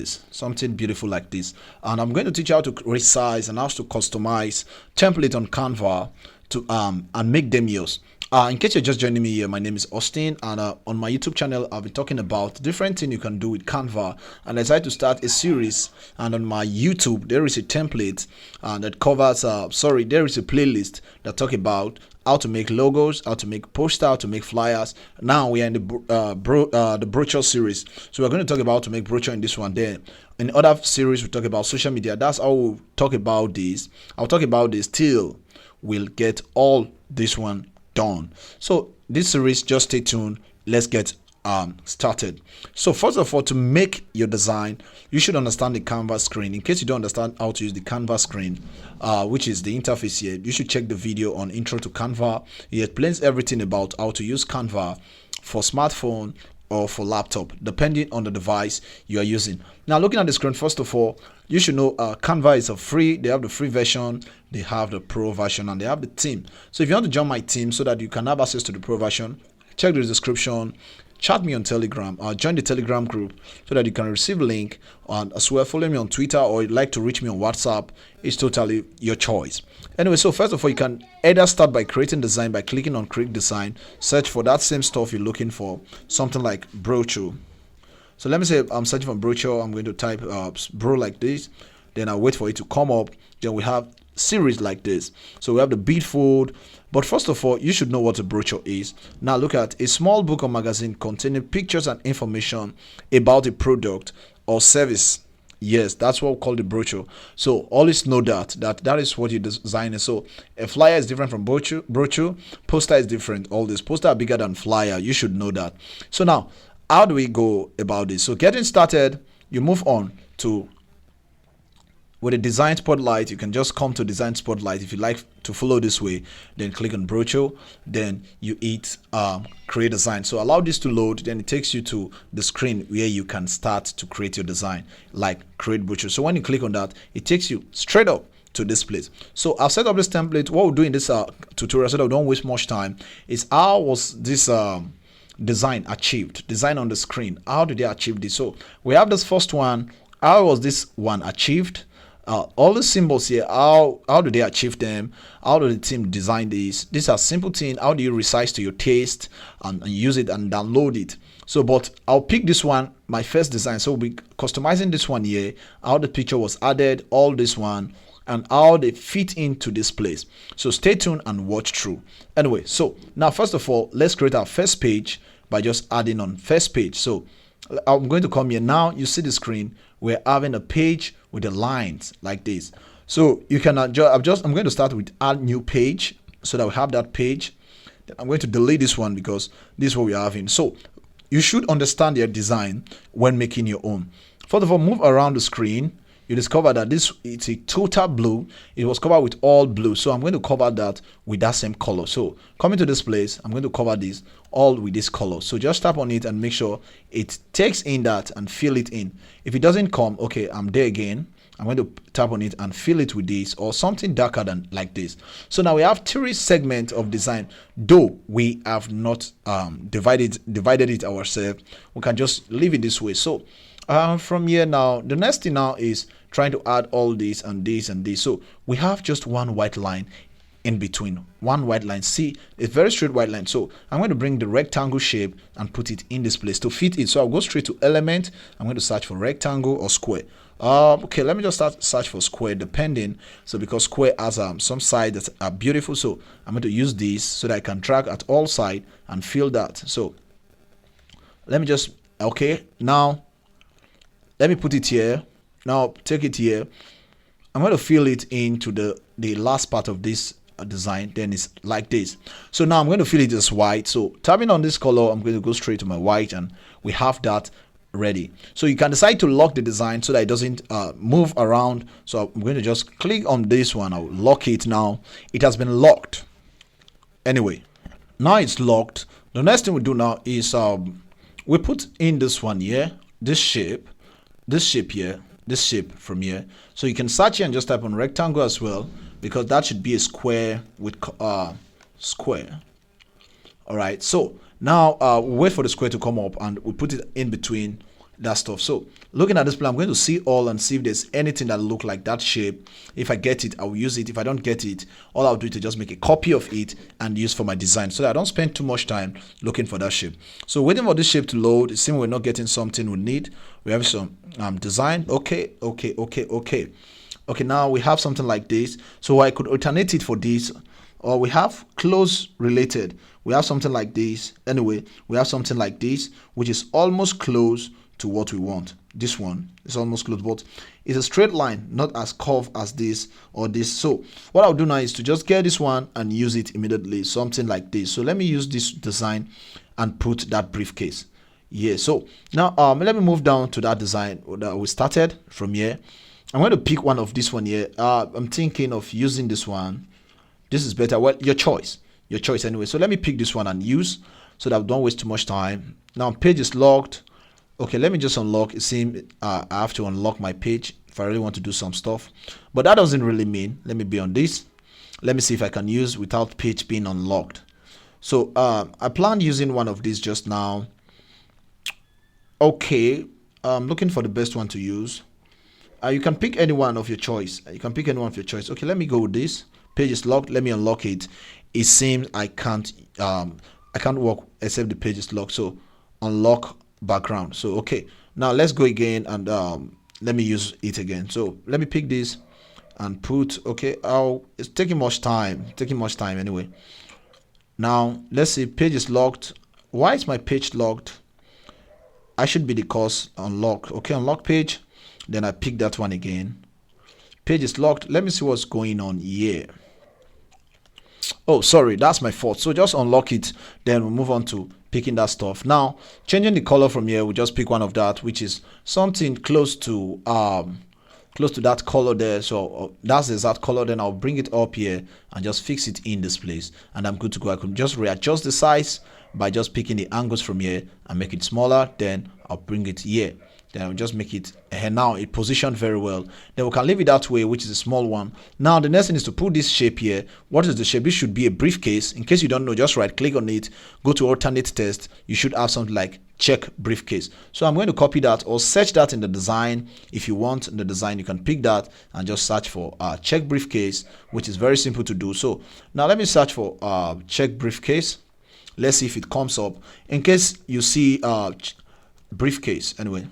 this, something beautiful like this. And I'm going to teach you how to resize and how to customize template on Canva to and make them yours. In case you're just joining me here, my name is Austin, and on my YouTube channel, I'll be talking about different things you can do with Canva. And I decided to start a series, and on my YouTube, there is a template that covers, there is a playlist that talk about how to make logos, how to make posters, how to make flyers. Now we are in the brochure series, so we're going to talk about how to make brochure in this one. Then in other series, we talk about social media. That's how we'll talk about this. I'll talk about this till we'll get all this one done. So this series, just stay tuned. Let's get started. So first of all, to make your design, you should understand the Canva screen. In case you don't understand how to use the Canva screen, which is the interface here, you should check the video on intro to Canva. It explains everything about how to use Canva for smartphone or for laptop, depending on the device you are using. Now, looking at the screen, first of all, you should know Canva is a free. They have the free version, they have the pro version, and they have the theme. So if you want to join my team so that you can have access to the pro version, check the description, chat me on Telegram, or join the Telegram group so that you can receive a link, and as well follow me on Twitter, or you'd like to reach me on WhatsApp. It's totally your choice. Anyway, so first of all, you can either start by creating design by clicking on create design, search for that same stuff you're looking for, something like brochure. So let me say I'm searching for brochure. I'm going to type bro like this, then I'll wait for it to come up. Then we have series like this. So we have the beat food. But first of all, you should know what a brochure is. Now look at a small book or magazine containing pictures and information about a product or service. Yes, that's what we call the brochure. So always know that is what you design. So a flyer is different from brochure. Poster is different. All this poster are bigger than flyer. You should know that. So now, how do we go about this? So getting started, you move on to with a design spotlight. You can just come to design spotlight. If you like to follow this way, then click on brochure, then you hit create design. So allow this to load, then it takes you to the screen where you can start to create your design, like create brochure. So when you click on that, it takes you straight up to this place. So I've set up this template. What we'll do in this tutorial, so that we don't waste much time, is how was this design achieved? Design on the screen, how did they achieve this? So we have this first one. How was this one achieved? All the symbols here, how do they achieve them? How do the team design these? These are simple things. How do you resize to your taste and use it and download it? So, but I'll pick this one, my first design. So we'll be customizing this one here, how the picture was added, all this one, and how they fit into this place. So stay tuned and watch through. Anyway, so now first of all, let's create our first page by just adding on first page. So I'm going to come here. Now you see the screen. We're having a page with the lines like this. So you can adjust. I'm going to start with add new page so that we have that page. I'm going to delete this one because this is what we're having. So you should understand your design when making your own. First of all, move around the screen. You discover that it's a total blue. It was covered with all blue. So I'm going to cover that with that same color. So coming to this place, I'm going to cover this all with this color. So just tap on it and make sure it takes in that and fill it in. If it doesn't come, okay, I'm there again. I'm going to tap on it and fill it with this or something darker than like this. So now we have three segments of design. Though we have not divided it ourselves, we can just leave it this way. So from here now, the next thing now is trying to add all this and this and this. So we have just one white line in between, one white line. See, it's very straight white line. So I'm going to bring the rectangle shape and put it in this place to fit it. So I'll go straight to element. I'm going to search for rectangle or square. Okay, let me just search for square, depending. So because square has some sides that are beautiful, so I'm going to use this so that I can drag at all sides and fill that. So let me just, okay, now let me put it here. Now take it here. I'm going to fill it into the last part of this design. Then it's like this. So now I'm going to fill it as white. So tapping on this color, I'm going to go straight to my white, and we have that ready. So you can decide to lock the design so that it doesn't move around. So I'm going to just click on this one. I'll lock it now. It has been locked. Anyway, now it's locked. The next thing we do now is we put in this one here, this shape here, this shape from here. So you can search here and just type on rectangle as well, because that should be a square with square. All right, so now wait for the square to come up, and we put it in between that stuff. So looking at this plan, I'm going to see all and see if there's anything that look like that shape. If I get it, I will use it. If I don't get it, all I'll do is to just make a copy of it and use for my design, so that I don't spend too much time looking for that shape. So waiting for this shape to load, it seems we're not getting something we need. We have some design. Okay. Now we have something like this. So I could alternate it for this, or we have close related. We have something like this. Anyway, we have something like this, which is almost close to what we want. This one is almost close, but it's a straight line, not as curved as this or this. So what I'll do now is to just get this one and use it immediately, something like this. So let me use this design and put that briefcase. Yeah, so now let me move down to that design that we started from here. I'm going to pick one of this one here. I'm thinking of using this one. This is better. Well, your choice anyway. So let me pick this one and use, so that I don't waste too much time. Now page is locked. Okay, let me just unlock. It seems I have to unlock my page if I really want to do some stuff, but that doesn't really mean. Let me be on this. Let me see if I can use without page being unlocked. So I planned using one of these just now. Okay, I'm looking for the best one to use. You can pick any one of your choice. Okay, let me go with this. Page is locked. Let me unlock it. It seems I can't work except the page is locked. So unlock background. So okay, now let's go again and let me use it again. So let me pick this and put. Okay, it's taking much time anyway. Now let's see, page is locked. Why is my page locked? I should be the cause. Unlock. Okay, unlock page. Then I pick that one again. Page is locked. Let me see what's going on here. Oh, sorry, that's my fault. So just unlock it, then we'll move on to picking that stuff. Now changing the color from here, we just pick one of that, which is something close to that color there. So that's the exact color. Then I'll bring it up here and just fix it in this place, and I'm good to go. I can just readjust the size by just picking the angles from here and make it smaller. Then I'll bring it here. Then I'll just make it, and now it positioned very well. Then we can leave it that way, which is a small one. Now the next thing is to put this shape here. What is the shape? This should be a briefcase. In case you don't know, just right click on it, go to alternate text. You should have something like check briefcase. So I'm going to copy that or search that in the design. If you want in the design, you can pick that and just search for check briefcase, which is very simple to do. So now let me search for check briefcase. Let's see if it comes up. In case you see briefcase, anyway.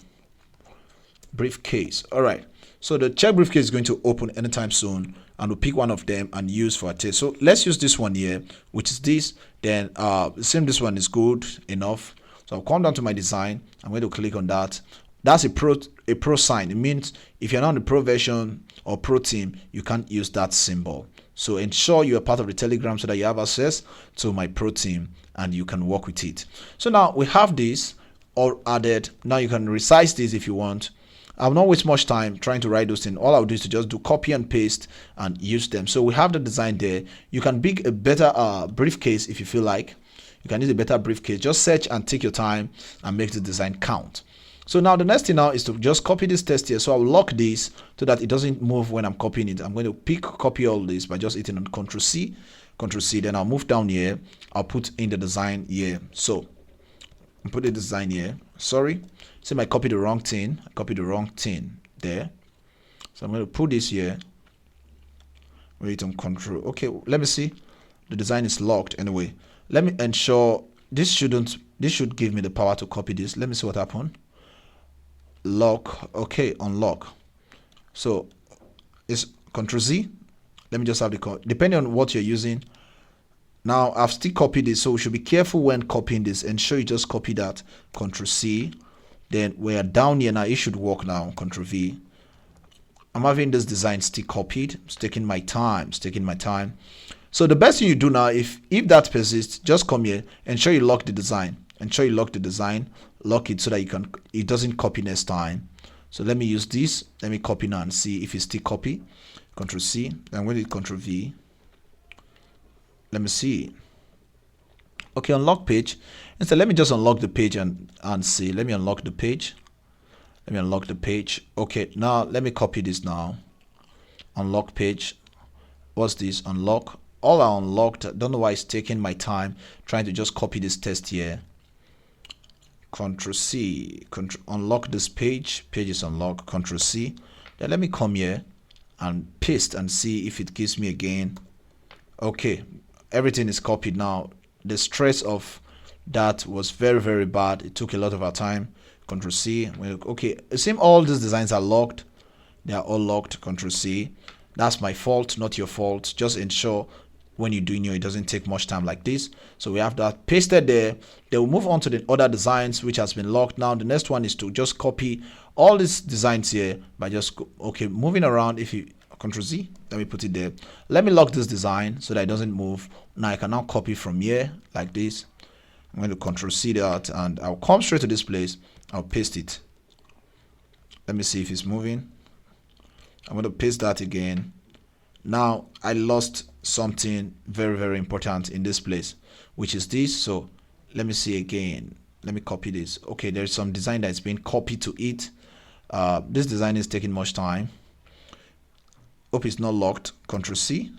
Briefcase. All right, so the check briefcase is going to open anytime soon, and we'll pick one of them and use for a test. So let's use this one here, which is this. Then same, this one is good enough. So I'll come down to my design. I'm going to click on that. That's a pro sign. It means if you're not on the pro version or pro team, you can't use that symbol. So ensure you are part of the Telegram so that you have access to my pro team and you can work with it. So now we have this all added. Now you can resize this if you want. I'll not waste much time trying to write those things. All I'll do is to just do copy and paste and use them. So we have the design there. You can pick a better briefcase if you feel like. You can use a better briefcase. Just search and take your time and make the design count. So now the next thing now is to just copy this text here. So I'll lock this so that it doesn't move when I'm copying it. I'm going to copy all this by just hitting on Ctrl C. Then I'll move down here. I'll put in the design here. So I'll put the design here. Sorry. See, I copied the wrong thing. There. So I'm going to put this here. Wait on Control. Okay, let me see. The design is locked anyway. Let me ensure this should give me the power to copy this. Let me see what happened. Lock. Okay, unlock. So it's Control Z. Let me just have the depending on what you're using. Now I've still copied this, so we should be careful when copying this. Ensure you just copy that. Control C. Then we're down here now. It should work now. Control V. I'm having this design still copied. It's taking my time. So the best thing you do now, if that persists, just come here. Ensure you lock the design. Lock it so that it doesn't copy next time. So let me use this. Let me copy now and see if it's still copy. Control C. I'm going to Control V. Let me see. Okay, unlock page. Instead, let me just unlock the page and see. Let me unlock the page. Okay, now let me copy this now. Unlock page. What's this? Unlock. All are unlocked. I don't know why it's taking my time trying to just copy this text here. Control C, unlock this page. Page is unlocked. Control C. Then let me come here and paste and see if it gives me again. Okay, everything is copied now. The stress of that was very, very bad. It took a lot of our time. Control C. Okay, it seems all these designs are locked. They are all locked. Control C. That's my fault, not your fault. Just ensure when you're doing it doesn't take much time like this. So we have that pasted there. They will move on to the other designs which has been locked. Now the next one is to just copy all these designs here by just moving around. If you Control Z, let me put it there. Let me lock this design so that it doesn't move. Now I can now copy from here like this. I'm going to Control C that, and I'll come straight to this place. I'll paste it. Let me see if it's moving. I'm going to paste that again. Now I lost something very, very important in this place, which is this. So let me see again. Let me copy this. Okay, there's some design that's been copied to it. This design is taking much time. Hope it's not locked. Control C.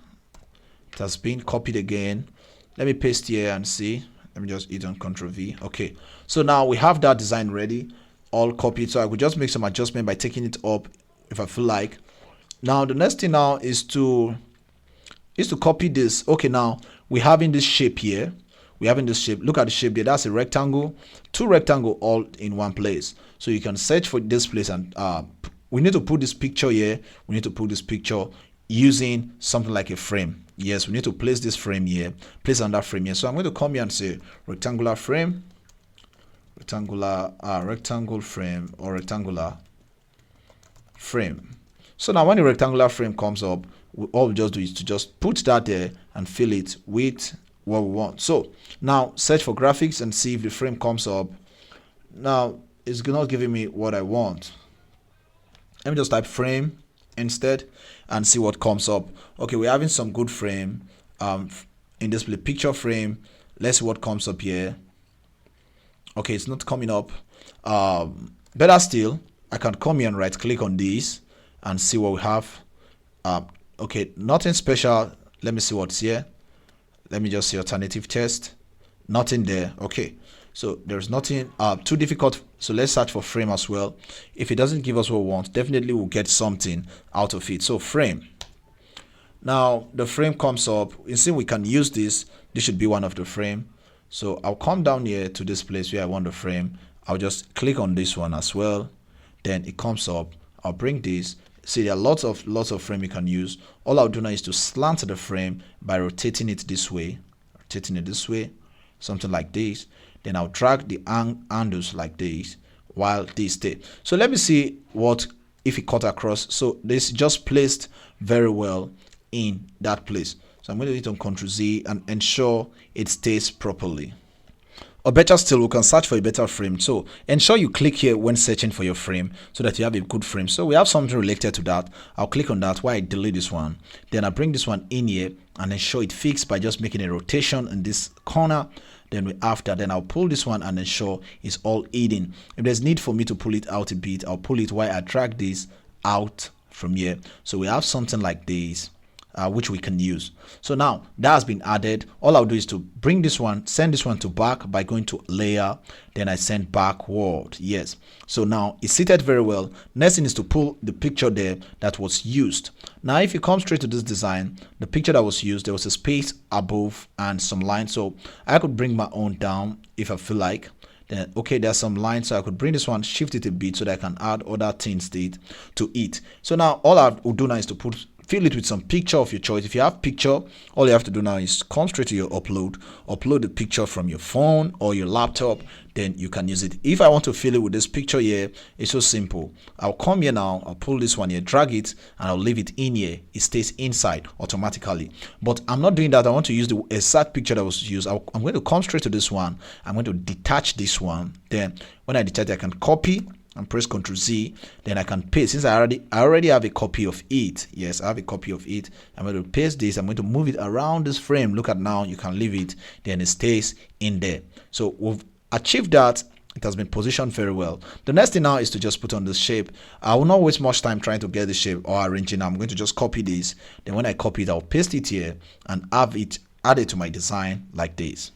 It has been copied again. Let me paste here and see. Let me just hit on Control V. Okay, so now we have that design ready, all copied. So I could just make some adjustment by taking it up if I feel like. Now the next thing now is to copy this. Okay, now we have in this shape here. We have in this shape. Look at the shape there. That's a rectangle, two rectangle all in one place. So you can search for this place, and we need to put this picture here. We need to put this picture using something like a frame. Yes, we need to place this frame here, place on that frame here. So I'm going to come here and say rectangular frame, rectangle frame, or rectangular frame. So now when the rectangular frame comes up, all we just do is to just put that there and fill it with what we want. So now search for graphics and see if the frame comes up. Now it's not giving me what I want. Let me just type frame instead and see what comes up. Okay, we're having some good frame in this picture frame. Let's see what comes up here. Okay, it's not coming up. Better still, I can come here and right click on this and see what we have. Okay, nothing special. Let me see what's here. Let me just see alternative test. Nothing there. Okay, so there's nothing too difficult. So let's search for frame as well. If it doesn't give us what we want, definitely we'll get something out of it. So frame. Now the frame comes up. You see, we can use this. This should be one of the frame. So I'll come down here to this place where I want the frame. I'll just click on this one as well. Then it comes up. I'll bring this. See, there are lots of frame you can use. All I'll do now is to slant the frame by rotating it this way, something like this. Then I'll drag the handles like this while this stay. So let me see what if it cut across. So this just placed very well in that place. So I'm going to hit on Ctrl Z and ensure it stays properly. Or better still, we can search for a better frame. So ensure you click here when searching for your frame so that you have a good frame. So we have something related to that. I'll click on that while I delete this one. Then I bring this one in here and ensure it fixed by just making a rotation in this corner. Then then I'll pull this one and ensure it's all hidden. If there's need for me to pull it out a bit, I'll pull it while I drag this out from here. So we have something like this. Which we can use. So now that has been added. All I'll do is to bring this one, send this one to back by going to layer, then I send backward. Yes, so now it's seated very well. Next thing is to pull the picture there that was used. Now if you come straight to this design, the picture that was used, there was a space above and some lines, so I could bring my own down if I feel like. Then okay, there's some lines, so I could bring this one, shift it a bit so that I can add other things to it. So now all I will do now is to fill it with some picture of your choice. If you have picture, all you have to do now is come straight to your upload the picture from your phone or your laptop, then you can use it. If I want to fill it with this picture here, it's so simple. I'll come here now, I'll pull this one here, drag it, and I'll leave it in here. It stays inside automatically. But I'm not doing that. I want to use the exact picture that was used. I'm going to come straight to this one. I'm going to detach this one. Then when I detach, I can copy and press Ctrl Z, then I can paste. Since I already have a copy of it. Yes, I have a copy of it. I'm going to paste this. I'm going to move it around this frame. Look at now, you can leave it, then it stays in there. So we've achieved that. It has been positioned very well. The next thing now is to just put on this shape. I will not waste much time trying to get the shape or arranging. I'm going to just copy this. Then when I copy it, I'll paste it here and have it added to my design like this.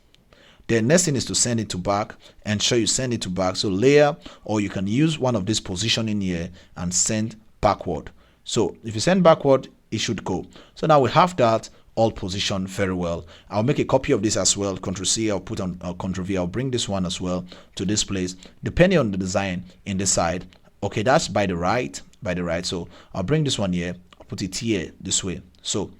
The next thing is to send it to back, ensure you send it to back. So layer, or you can use one of these positioning here and send backward. So if you send backward, it should go. So now we have that all positioned very well. I'll make a copy of this as well. Ctrl C, I'll put on Ctrl V. I'll bring this one as well to this place, depending on the design in this side. Okay, that's by the right, So I'll bring this one here, I'll put it here this way. So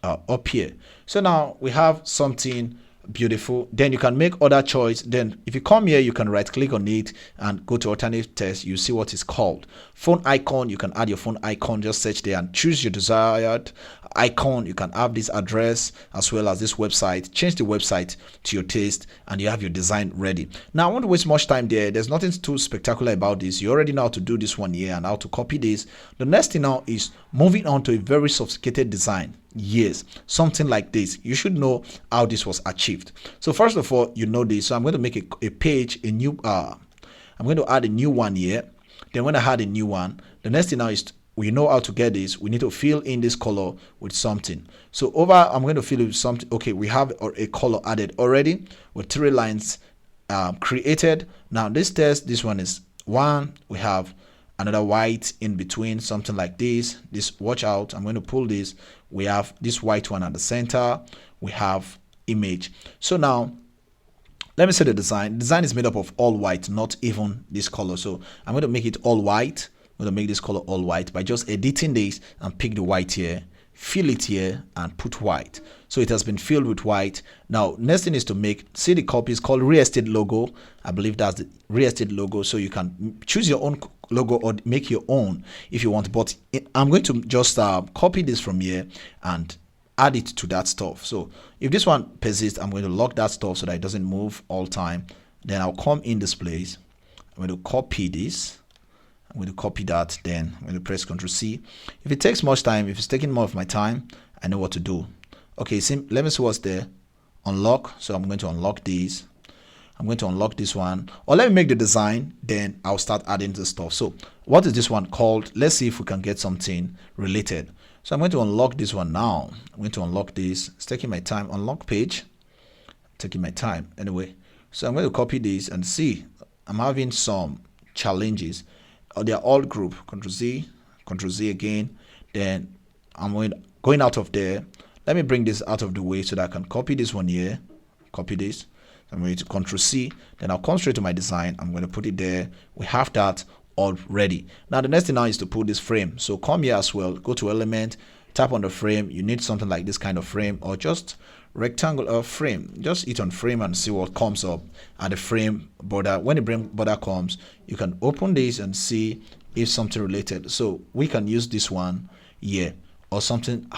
up here. So now we have something beautiful. Then you can make other choice. Then if you come here, you can right click on it and go to alternative text. You see what is called phone icon. You can add your phone icon. Just search there and choose your desired icon. You can have this address as well as this website. Change the website to your taste and you have your design ready. Now I won't waste much time there. There's nothing too spectacular about this. You already know how to do this one here and how to copy this. The next thing now is moving on to a very sophisticated design. Yes, something like this. You should know how this was achieved. So first of all, you know this. So I'm going to make a page, a new I'm going to add a new one here. Then when I add a new one, the next thing now is we know how to get this. We need to fill in this color with something. So over, I'm going to fill it with something. Okay, we have a color added already with 3 lines created. Now this text, this one is 1. We have another white in between, something like this. Watch out, I'm going to pull this. We have this white one at the center. We have image. So now let me say the design. The design is made up of all white, not even this color. So I'm going to make it all white. I'm going to make this color all white by just editing this and pick the white here, fill it here and put white. So it has been filled with white. Now next thing is to make, see the copy is called real estate logo. I believe that's the real estate logo. So you can choose your own logo or make your own if you want, but I'm going to just copy this from here and add it to that stuff. So if this one persists, I'm going to lock that stuff so that it doesn't move all time. Then I'll come in this place. I'm going to copy this. I'm going to copy that. Then I'm going to press Ctrl C. If it takes much time, if it's taking more of my time, I know what to do. Okay, let me see what's there. Unlock. So I'm going to unlock these. I'm going to unlock this one, or let me make the design, then I'll start adding the stuff. So what is this one called? Let's see if we can get something related. So I'm going to unlock this one now. I'm going to unlock this. It's taking my time. Unlock page. Taking my time anyway. So I'm going to copy this and see. I'm having some challenges. They are all group. Ctrl Z again. Then I'm going out of there. Let me bring this out of the way so that I can copy this one here. Copy this. I'm going to Ctrl C, then I'll come straight to my design. I'm going to put it there. We have that already. Now the next thing now is to put this frame. So come here as well, go to element, tap on the frame. You need something like this kind of frame or just rectangular frame. Just hit on frame and see what comes up at the frame border. When the frame border comes, you can open this and see if something related. So we can use this one here or something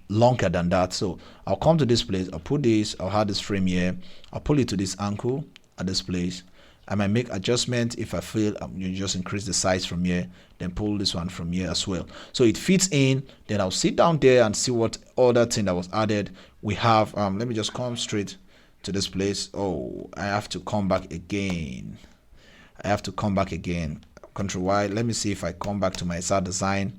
longer than that. So I'll come to this place, I'll put this, I'll have this frame here, I'll pull it to this ankle at this place. I might make adjustment if I feel you just increase the size from here, then pull this one from here as well. So it fits in. Then I'll sit down there and see what other thing that was added. We have let me just come straight to this place. Oh, I have to come back again. Control Y. Let me see if I come back to my start design.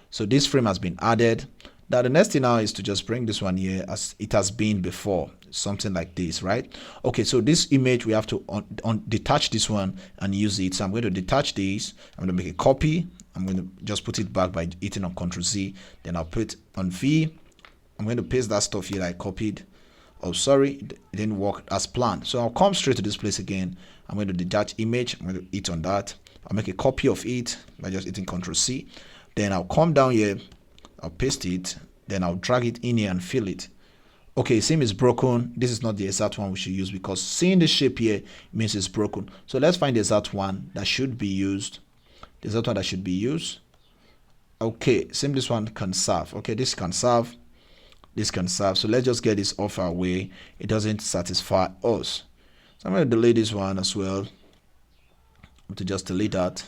So this frame has been added. Now the next thing now is to just bring this one here as it has been before, something like this, right? Okay, so this image we have to detach this one and use it. So I'm going to detach this. I'm going to make a copy. I'm going to just put it back by hitting on Ctrl Z. Then I'll put on V. I'm going to paste that stuff here that I copied. Oh, sorry, it didn't work as planned. So I'll come straight to this place again. I'm going to detach image. I'm going to hit on that. I'll make a copy of it by just hitting Ctrl C. Then I'll come down here. I'll paste it, then I'll drag it in here and fill it. Okay, same is broken. This is not the exact one we should use because seeing the shape here means it's broken. So let's find the exact one that should be used. The exact one that should be used. Okay, same this one can serve. Okay, this can serve. This can serve. So let's just get this off our way. It doesn't satisfy us. So I'm going to delete this one as well. I'm going to just delete that.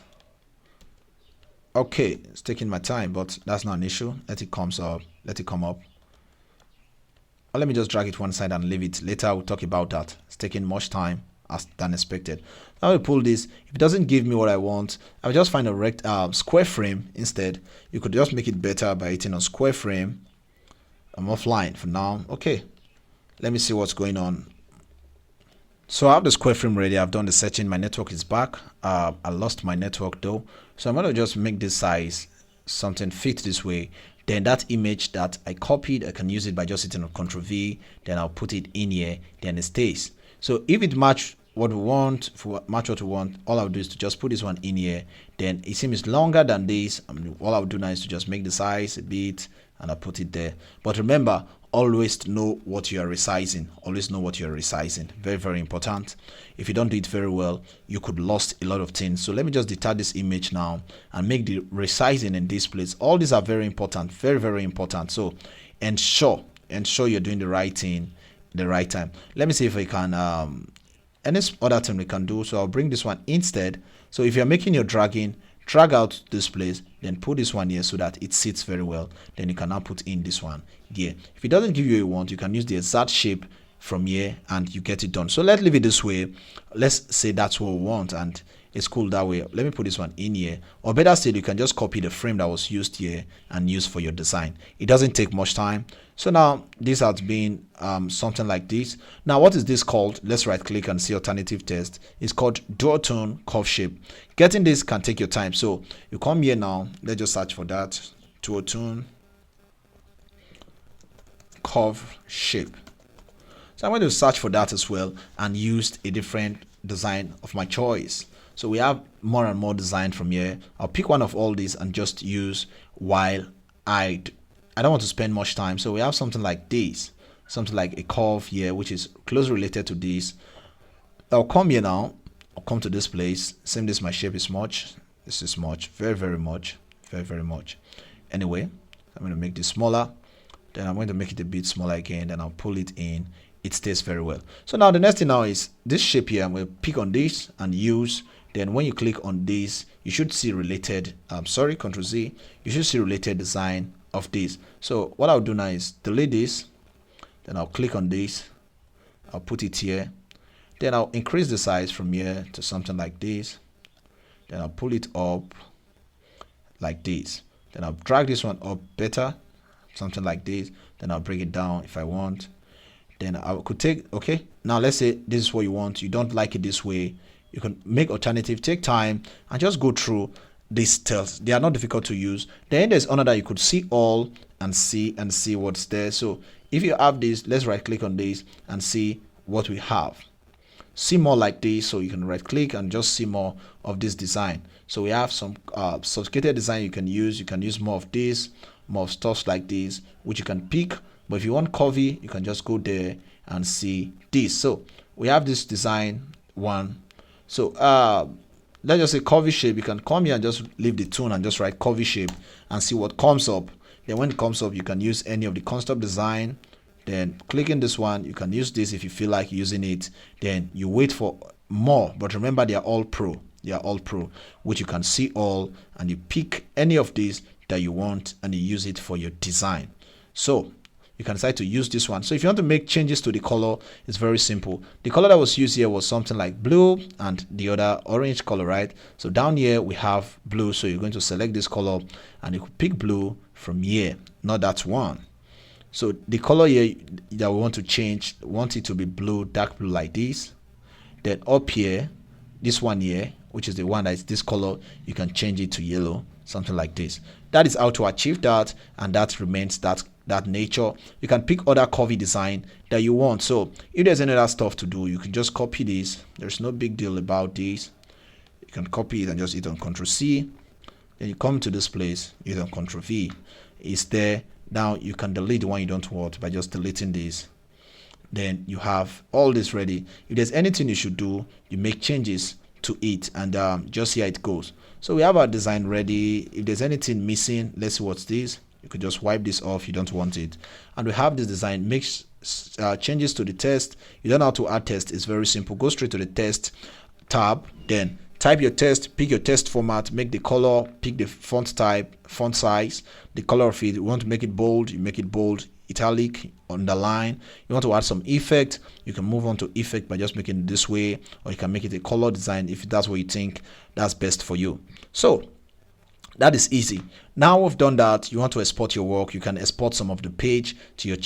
Okay, it's taking my time, but that's not an issue. Let it come up. Or let me just drag it one side and leave it. Later we'll talk about that. It's taking much time than expected. Now we pull this. If it doesn't give me what I want, I'll just find a square frame instead. You could just make it better by hitting on square frame. I'm offline for now. Okay, let me see what's going on. So I have the square frame ready. I've done the setting. My network is back. I lost my network though. So I'm going to just make this size something fit this way. Then that image that I copied, I can use it by just hitting on Ctrl V. Then I'll put it in here. Then it stays. So if it match what we want, all I'll do is to just put this one in here. Then it seems longer than this. All I'll do now is to just make the size a bit and I'll put it there. But remember, always know what you are resizing. Always know what you are resizing. Very, very important. If you don't do it very well, you could lost a lot of things. So let me just detach this image now and make the resizing in this place. All these are very important. Very, very important. So ensure you're doing the right thing the right time. Let me see if I can any other thing we can do. So I'll bring this one instead. So if you're making your dragging, drag out this place, then put this one here so that it sits very well. Then you can now put in this one here. If it doesn't give you what you want, you can use the exact shape from here and you get it done. So let's leave it this way. Let's say that's what we want and it's cool that way. Let me put this one in here, or better still, you can just copy the frame that was used here and use for your design. It doesn't take much time. So now this has been something like this. Now what is this called? Let's right click and see alternative text. It's called dual tone curve shape. Getting this can take your time. So you come here now, let's just search for that dual tone curve shape. So I'm going to search for that as well and use a different design of my choice. So we have more and more design from here. I'll pick one of all these and just use while I don't want to spend much time. So we have something like this, something like a curve here, which is closely related to this. I'll come here now. I'll come to this place. Same this, my shape is much. This is much, very, very much, very, very much. Anyway, I'm going to make this smaller. Then I'm going to make it a bit smaller again. Then I'll pull it in. It stays very well. So now the next thing now is this shape here. I'm going to pick on this and use. Then when you click on this, you should see related, Ctrl Z, you should see related design of this. So what I'll do now is delete this, then I'll click on this, I'll put it here, then I'll increase the size from here to something like this, then I'll pull it up like this, then I'll drag this one up better, something like this, then I'll bring it down if I want. Then I could take, okay, now let's say this is what you want, you don't like it this way, you can make alternative, take time and just go through these steps. They are not difficult to use. Then there's another, you could see all and see what's there. So if you have this, let's right click on this and see what we have. See more like this, so you can right click and just see more of this design. So we have some sophisticated design you can use. You can use more of this, more of stuff like this, which you can pick. But if you want curvy, you can just go there and see this. So we have this design one. So let's just say curvy shape. You can come here and just leave the tune and just write curvy shape and see what comes up. Then when it comes up, you can use any of the construct design. Then clicking this one, you can use this if you feel like using it. Then you wait for more, but remember they are all pro. They are all pro, which you can see all, and you pick any of these that you want and you use it for your design. So you can decide to use this one. So if you want to make changes to the color, it's very simple. The color that was used here was something like blue and the other orange color, right? So down here we have blue. So you're going to select this color and you could pick blue from here, not that one. So the color here that we want to change, want it to be blue, dark blue like this. Then up here, this one here, which is the one that is this color, you can change it to yellow, something like this. That is how to achieve that, and that remains that nature. You can pick other curvy design that you want. So if there's any other stuff to do, you can just copy this. There's no big deal about this. You can copy it and just hit on Ctrl C. Then you come to this place, you hit on Ctrl V. It's there. Now you can delete the one you don't want by just deleting this. Then you have all this ready. If there's anything you should do, you make changes to it and just see how it goes. So we have our design ready. If there's anything missing, let's see what's this. You could just wipe this off, you don't want it. And we have this design. Make changes to the text. You don't know how to add text. It's very simple. Go straight to the text tab, then type your text, pick your text format, make the color, pick the font type, font size, the color of it. You want to make it bold, you make it bold, italic, underline. You want to add some effect, you can move on to effect by just making it this way, or you can make it a color design if that's what you think that's best for you. So that is easy. Now we've done that, you want to export your work, you can export some of the page to your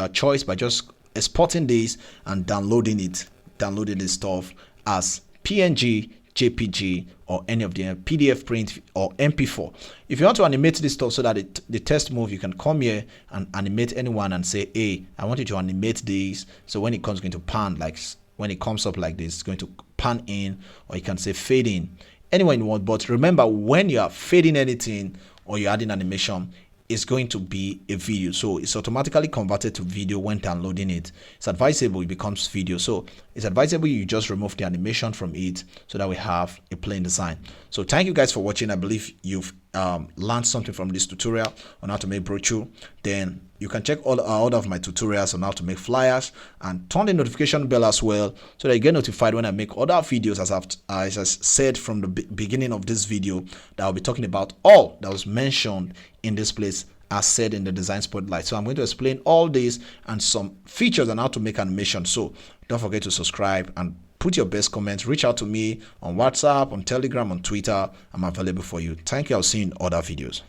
choice by just exporting this and downloading it. downloading this stuff as PNG, JPG, or any of the PDF print or MP4. If you want to animate this stuff so that the text move, you can come here and animate anyone and say, hey, I want you to animate this. So when it comes, going to pan, like when it comes up like this, it's going to pan in, or you can say fade in, anywhere you want. But remember, when you are fading anything or you're adding animation, it's going to be a video, so it's automatically converted to video when downloading it. It's advisable it becomes video, so it's advisable you just remove the animation from it so that we have a plain design. So thank you guys for watching. I believe you've learned something from this tutorial on how to make brochure. Then you can check all of my tutorials on how to make flyers, and turn the notification bell as well so that you get notified when I make other videos. As I said from the beginning of this video, that I'll be talking about all that was mentioned in this place as said in the design spotlight. So I'm going to explain all this and some features on how to make animation. So don't forget to subscribe and put your best comments. Reach out to me on WhatsApp, on Telegram, on Twitter. I'm available for you. Thank you. I'll see you in other videos.